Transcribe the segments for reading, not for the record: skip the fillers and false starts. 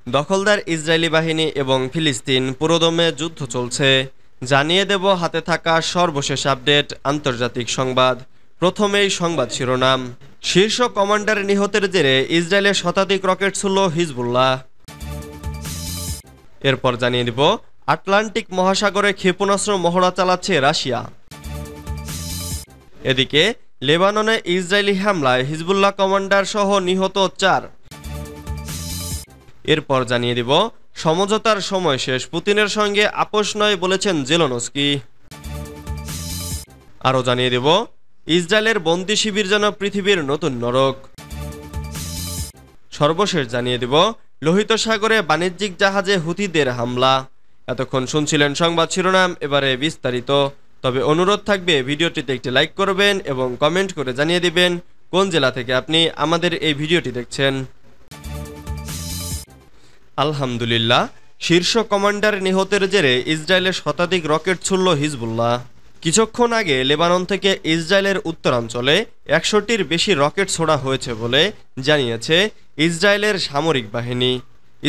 দখলদার ইসরায়েলি বাহিনী এবং ফিলিস্তিন পুরোদমে যুদ্ধ চলছে। জানিয়ে দেব হাতে থাকা সর্বশেষ আপডেট আন্তর্জাতিক সংবাদ। প্রথমেই সংবাদ শিরোনাম। শীর্ষ কমান্ডার নিহতের জেরে ইসরায়েলের শতাধিক রকেট ছুড়ল হিজবুল্লাহ। এরপর জানিয়ে দেব আটলান্টিক মহাসাগরে ক্ষেপণাস্ত্র মহড়া চালাচ্ছে রাশিয়া। এদিকে লেবাননে ইসরায়েলি হামলায় হিজবুল্লাহ কমান্ডার সহ নিহত 4। এরপর জানিয়ে দিব সমঝোতার সময় শেষ, পুতিনের সঙ্গে আপোষ নয় বলেছেন জেলেনস্কি। আরও জানিয়ে দেব ইসরায়েলের বন্দি শিবির যেন পৃথিবীর নতুন নরক। সর্বশেষ জানিয়ে দেব লোহিত সাগরে বাণিজ্যিক জাহাজে হুথিদের হামলা। এতক্ষণ শুনছিলেন সংবাদ শিরোনাম, এবারে বিস্তারিত। তবে অনুরোধ থাকবে ভিডিওটিতে একটি লাইক করবেন এবং কমেন্ট করে জানিয়ে দিবেন কোন জেলা থেকে আপনি আমাদের এই ভিডিওটি দেখছেন। আলহামদুলিল্লাহ, শীর্ষ কমান্ডার নিহতের জেরে ইসরায়েলের শতাধিক রকেট ছুড়ল হিজবুল্লাহ। কিছুক্ষণ আগে লেবানন থেকে ইসরায়েলের উত্তরাঞ্চলে 100টির বেশি রকেট ছোড়া হয়েছে বলে জানিয়েছে ইসরায়েলের সামরিক বাহিনী।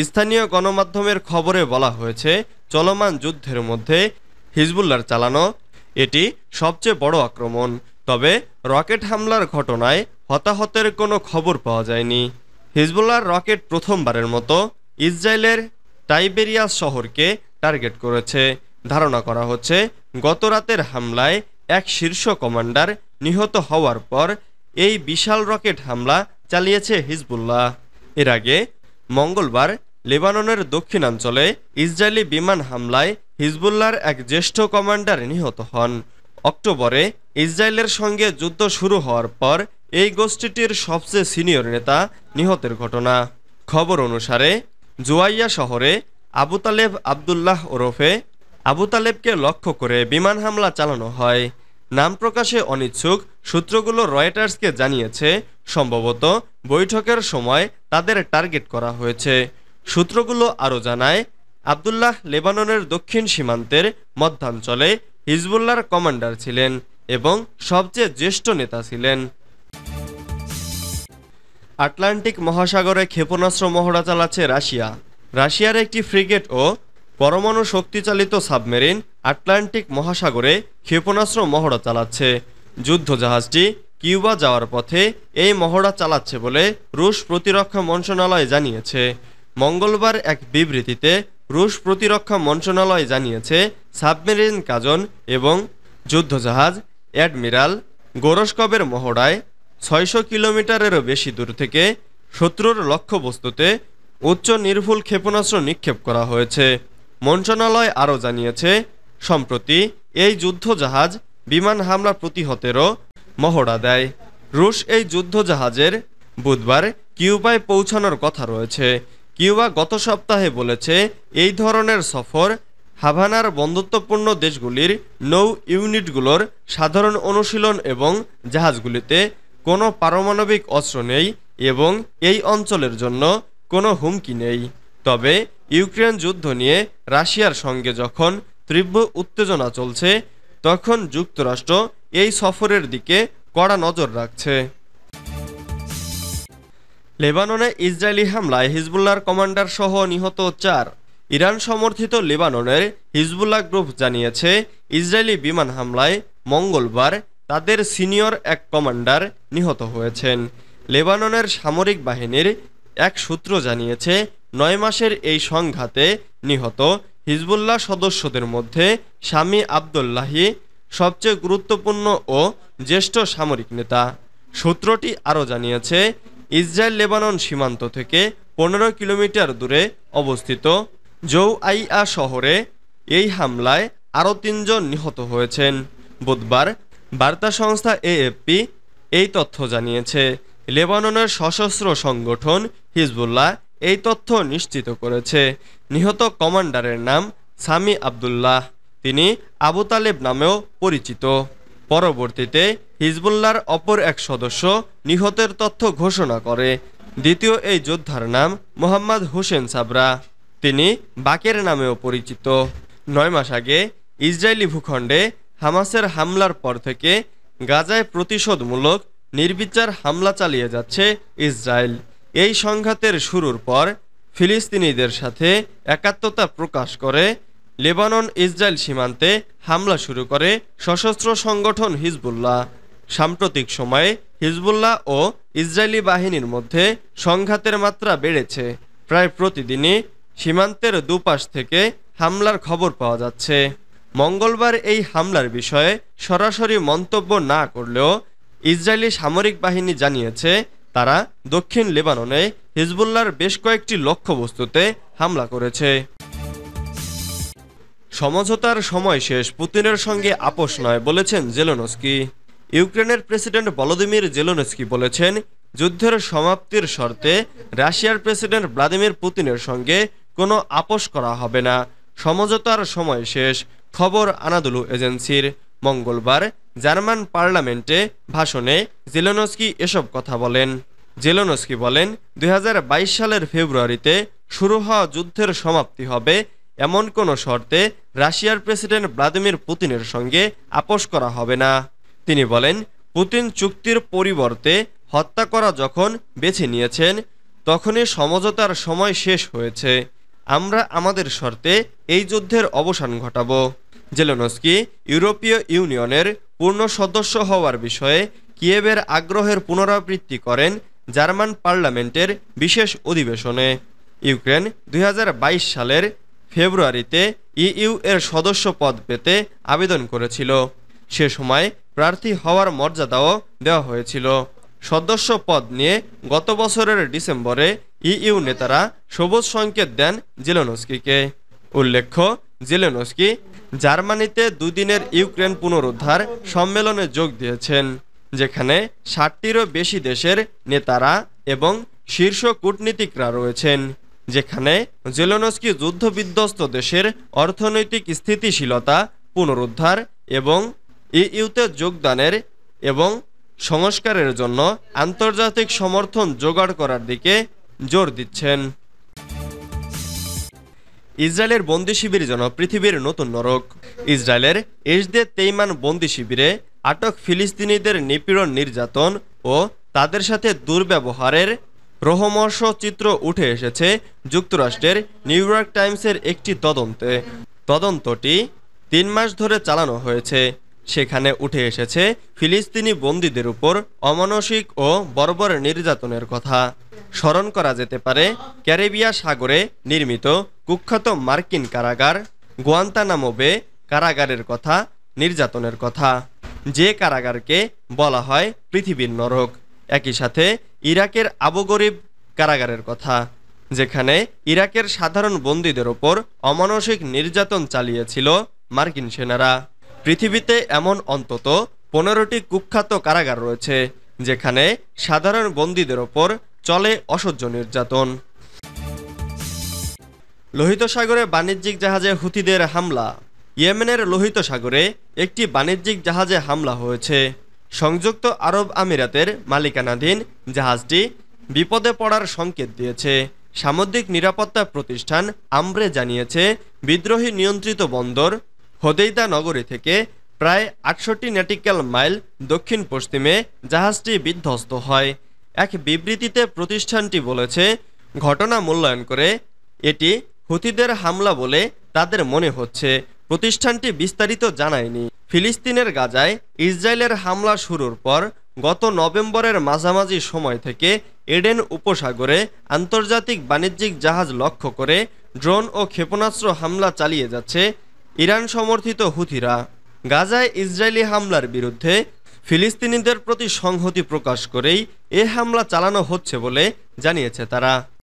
স্থানীয় গণমাধ্যমের খবরে বলা হয়েছে, চলমান যুদ্ধের মধ্যে হিজবুল্লাহর চালানো এটি সবচেয়ে বড় আক্রমণ। তবে রকেট হামলার ঘটনায় হতাহতের কোনো খবর পাওয়া যায়নি। হিজবুল্লাহর রকেট প্রথমবারের মতো ইসরায়েলের টাইবেরিয়াস শহরকে টার্গেট করেছে। ধারণা করা হচ্ছে গত রাতের হামলায় এক শীর্ষ কমান্ডার নিহত হওয়ার পর এই বিশাল রকেট হামলা চালিয়েছে হিজবুল্লাহ। এর আগে মঙ্গলবার লেবাননের দক্ষিণাঞ্চলে ইসরায়েলি বিমান হামলায় হিজবুল্লাহর এক জ্যেষ্ঠ কমান্ডার নিহত হন। অক্টোবরে ইসরায়েলের সঙ্গে যুদ্ধ শুরু হওয়ার পর এই গোষ্ঠীটির সবচেয়ে সিনিয়র নেতা নিহতের ঘটনা। খবর অনুসারে জুয়াইয়া শহরে আবু তালেব আবদুল্লাহ ওরফে আবু তালেবকে লক্ষ্য করে বিমান হামলা চালানো হয়। নাম প্রকাশে অনিচ্ছুক সূত্রগুলো রয়টার্সকে জানিয়েছে, সম্ভবত বৈঠকের সময় তাদের টার্গেট করা হয়েছে। সূত্রগুলো আরও জানায়, আবদুল্লাহ লেবাননের দক্ষিণ সীমান্তের মধ্যাঞ্চলে হিজবুল্লাহর কমান্ডার ছিলেন এবং সবচেয়ে জ্যেষ্ঠ নেতা ছিলেন। আটলান্টিক মহাসাগরে ক্ষেপণাস্ত্র মহড়া চালাচ্ছে রাশিয়া। রাশিয়ার একটি ফ্রিগেট ও পরমাণু শক্তিচালিত সাবমেরিন আটলান্টিক মহাসাগরে ক্ষেপণাস্ত্র মহড়া চালাচ্ছে। যুদ্ধজাহাজটি কিউবা যাওয়ার পথে এই মহড়া চালাচ্ছে বলে রুশ প্রতিরক্ষা মন্ত্রণালয় জানিয়েছে। মঙ্গলবার এক বিবৃতিতে রুশ প্রতিরক্ষা মন্ত্রণালয় জানিয়েছে, সাবমেরিন কাজন এবং যুদ্ধজাহাজ অ্যাডমিরাল গোরস্কভের মহড়ায় 600 কিলোমিটারেরও বেশি দূর থেকে শত্রুর লক্ষ্যবস্তুতে উচ্চ নির্ভুল ক্ষেপণাস্ত্র নিক্ষেপ করা হয়েছে। মন্ত্রণালয় আরও জানিয়েছে, সম্প্রতি এই যুদ্ধজাহাজ বিমান হামলা প্রতিহতেরও মহড়া দেয়। রুশ এই যুদ্ধজাহাজের বুধবার কিউবায় পৌঁছানোর কথা রয়েছে। কিউবা গত সপ্তাহে বলেছে, এই ধরনের সফর হাভানার বন্ধুত্বপূর্ণ দেশগুলির নৌ ইউনিটগুলোর সাধারণ অনুশীলন এবং জাহাজগুলিতে কোনো পারমাণবিক অস্ত্র নেই এবং এই অঞ্চলের জন্য কোনো হুমকি নেই। তবে ইউক্রেন যুদ্ধ নিয়ে রাশিয়ার সঙ্গে যখন তীব্র উত্তেজনা চলছে, তখন যুক্তরাষ্ট্র এই সফরের দিকে কড়া নজর রাখছে। লেবাননে ইসরায়েলি হামলায় হিজবুল্লাহর কমান্ডার সহ নিহত 4। ইরান সমর্থিত লেবাননের হিজবুল্লাহ গ্রুপ জানিয়েছে, ইসরায়েলি বিমান হামলায় মঙ্গলবার তাদের সিনিয়র এক কমান্ডার নিহত হয়েছেন। লেবাননের সামরিক বাহিনীর এক সূত্র জানিয়েছে, 9 মাসের এই সংঘাতে নিহত হিজবুল্লাহ সদস্যদের মধ্যে সামি আবদুল্লাহি সবচেয়ে গুরুত্বপূর্ণ ও জ্যেষ্ঠ সামরিক নেতা। সূত্রটি আরও জানিয়েছে, ইসরায়েল লেবানন সীমান্ত থেকে 15 কিলোমিটার দূরে অবস্থিত জৌআইয়া শহরে এই হামলায় আরও 3 জন নিহত হয়েছেন। বুধবার বার্তা সংস্থা এএফপি এই তথ্য জানিয়েছে। লেবাননের সশস্ত্র সংগঠন হিজবুল্লাহ এই তথ্য নিশ্চিত করেছে। নিহত কমান্ডারের নাম সামি আবদুল্লাহ। তিনি আবু তালেব নামেও পরিচিত। পরবর্তীতে হিজবুল্লাহর অপর এক সদস্য নিহতের তথ্য ঘোষণা করে। দ্বিতীয় এই যোদ্ধার নাম মোহাম্মদ হোসেন সাবরা। তিনি বাকের নামেও পরিচিত। 9 মাস আগে ইসরায়েলি ভূখণ্ডে হামাসের হামলার পর থেকে গাজায় প্রতিশোধমূলক নির্বিচার হামলা চালিয়ে যাচ্ছে ইসরায়েল। এই সংঘাতের শুরুর পর ফিলিস্তিনিদের সাথে একাত্মতা প্রকাশ করে লেবানন ইসরায়েল সীমান্তে হামলা শুরু করে সশস্ত্র সংগঠন হিজবুল্লাহ। সাম্প্রতিক সময়ে হিজবুল্লাহ ও ইসরায়েলি বাহিনীর মধ্যে সংঘাতের মাত্রা বেড়েছে। প্রায় প্রতিদিনই সীমান্তের দুপাশ থেকে হামলার খবর পাওয়া যাচ্ছে। মঙ্গলবার এই হামলার বিষয়ে সরাসরি মন্তব্য না করলেও ইসরায়েলি সামরিক বাহিনী জানিয়েছে তারা দক্ষিণ লেবাননে হিজবুল্লাহর বেশ কয়েকটি লক্ষ্যবস্তুতে হামলা করেছে। সমঝোতার সময় শেষ, পুতিনের সঙ্গে আপোষ নয় বলেছেন জেলেনস্কি। ইউক্রেনের প্রেসিডেন্ট ভলোদিমির জেলেনস্কি বলেছেন যুদ্ধের সমাপ্তির শর্তে রাশিয়ার প্রেসিডেন্ট ভ্লাদিমির পুতিনের সঙ্গে কোনো আপোষ করা হবে না। সমঝোতার সময় শেষ। খবর আনাদোলু এজেন্সির। মঙ্গলবার জার্মান পার্লামেন্টে ভাষণে জেলেনস্কি এসব কথা বলেন। জেলেনস্কি বলেন 2022 সালের ফেব্রুয়ারিতে শুরু হওয়া যুদ্ধের সমাপ্তি হবে এমন কোনো শর্তে রাশিয়ার প্রেসিডেন্ট ভ্লাদিমির পুতিনের সঙ্গে আপোষ করা হবে না। তিনি বলেন পুতিন চুক্তির পরিবর্তে হত্যা করা যখন বেছে নিয়েছেন তখনই সমঝোতার সময় শেষ হয়েছে। আমরা আমাদের শর্তে এই যুদ্ধের অবসান ঘটাব। জেলেনস্কি ইউরোপীয় ইউনিয়নের পূর্ণ সদস্য হওয়ার বিষয়ে কিয়েভের আগ্রহের পুনরাবৃত্তি করেন জার্মান পার্লামেন্টের বিশেষ অধিবেশনে। ইউক্রেন 2022 সালের ফেব্রুয়ারিতে ইইউ এর সদস্য পদ পেতে আবেদন করেছিল। সে সময় প্রার্থী হওয়ার মর্যাদাও দেওয়া হয়েছিল। সদস্য পদ নিয়ে গত বছরের ডিসেম্বরে ইইউ নেতারা সবুজ সংকেত দেন জেলেনস্কিকে। উল্লেখ্য, জেলেনস্কি জার্মানিতে দুদিনের ইউক্রেন পুনরুদ্ধার সম্মেলনে যোগ দিয়েছেন, যেখানে 60টিরও বেশি দেশের নেতারা এবং শীর্ষ কূটনীতিকরা রয়েছেন। যেখানে জেলেনস্কি যুদ্ধবিধ্বস্ত দেশের অর্থনৈতিক স্থিতিশীলতা পুনরুদ্ধার এবং ইইউতে যোগদানের এবং সংস্কারের জন্য আন্তর্জাতিক সমর্থন জোগাড় করার দিকে জোর দিচ্ছেন। ইসরায়েলের বন্দি শিবির যেন পৃথিবীর নতুন নরক। ইসরায়েলের এজদে তেইমান বন্দি শিবিরে আটক ফিলিস্তিনিদের নিপীড়ন, নির্যাতন ও তাদের সাথে দুর্ব্যবহারের রোমহর্ষক চিত্র উঠে এসেছে যুক্তরাষ্ট্রের নিউ ইয়র্ক টাইমসের একটি তদন্তে। তদন্তটি 3 মাস ধরে চালানো হয়েছে। সেখানে উঠে এসেছে ফিলিস্তিনি বন্দীদের উপর অমানসিক ও বর্বর নির্যাতনের কথা। স্মরণ করা যেতে পারে ক্যারিবিয়া সাগরে নির্মিত কুখ্যাত মার্কিন কারাগার গুয়ান্তানামো বে কারাগারের কথা, নির্যাতনের কথা, যে কারাগারকে বলা হয় পৃথিবীর নরক। একই সাথে ইরাকের আবু গরিব কারাগারের কথা, যেখানে ইরাকের সাধারণ বন্দীদের ওপর অমানসিক নির্যাতন চালিয়েছিল মার্কিন সেনারা। পৃথিবীতে এমন অন্তত 15টি কুখ্যাত কারাগার রয়েছে যেখানে সাধারণ বন্দীদের ওপর চলে অসহ্য নির্যাতন। লোহিত সাগরে বাণিজ্যিক জাহাজে হুথিদের হামলা। ইয়েমেনের লোহিত সাগরে একটি বাণিজ্যিক জাহাজে হামলা হয়েছে। সংযুক্ত আরব আমিরাতের মালিকানাধীন জাহাজটি বিপদে পড়ার সংকেত দিয়েছে। সামুদ্রিক নিরাপত্তা প্রতিষ্ঠান আমব্রে জানিয়েছে বিদ্রোহী নিয়ন্ত্রিত বন্দর হোদেইদা নগরী থেকে প্রায় 68 নটিক্যাল মাইল দক্ষিণ পশ্চিমে জাহাজটি বিধ্বস্ত হয়। এক বিবৃতিতে প্রতিষ্ঠানটি বলেছে ঘটনা মূল্যায়ন করে এটি হুথিদের হামলা বলে তাদের মনে হচ্ছে। প্রতিষ্ঠানটি বিস্তারিত জানায়নি। ফিলিস্তিনের গাজায় ইসরায়েলের হামলা শুরুর পর গত নভেম্বরের মাঝামাঝি সময় থেকে এডেন উপসাগরে আন্তর্জাতিক বাণিজ্যিক জাহাজ লক্ষ্য করে ড্রোন ও ক্ষেপণাস্ত্র হামলা চালিয়ে যাচ্ছে ইরান সমর্থিত হুথিরা। গাজায় ইসরায়েলি হামলার বিরুদ্ধে ফিলিস্তিনিদের প্রতি সংহতি প্রকাশ করেই এ হামলা চালানো হচ্ছে বলে জানিয়েছে তারা।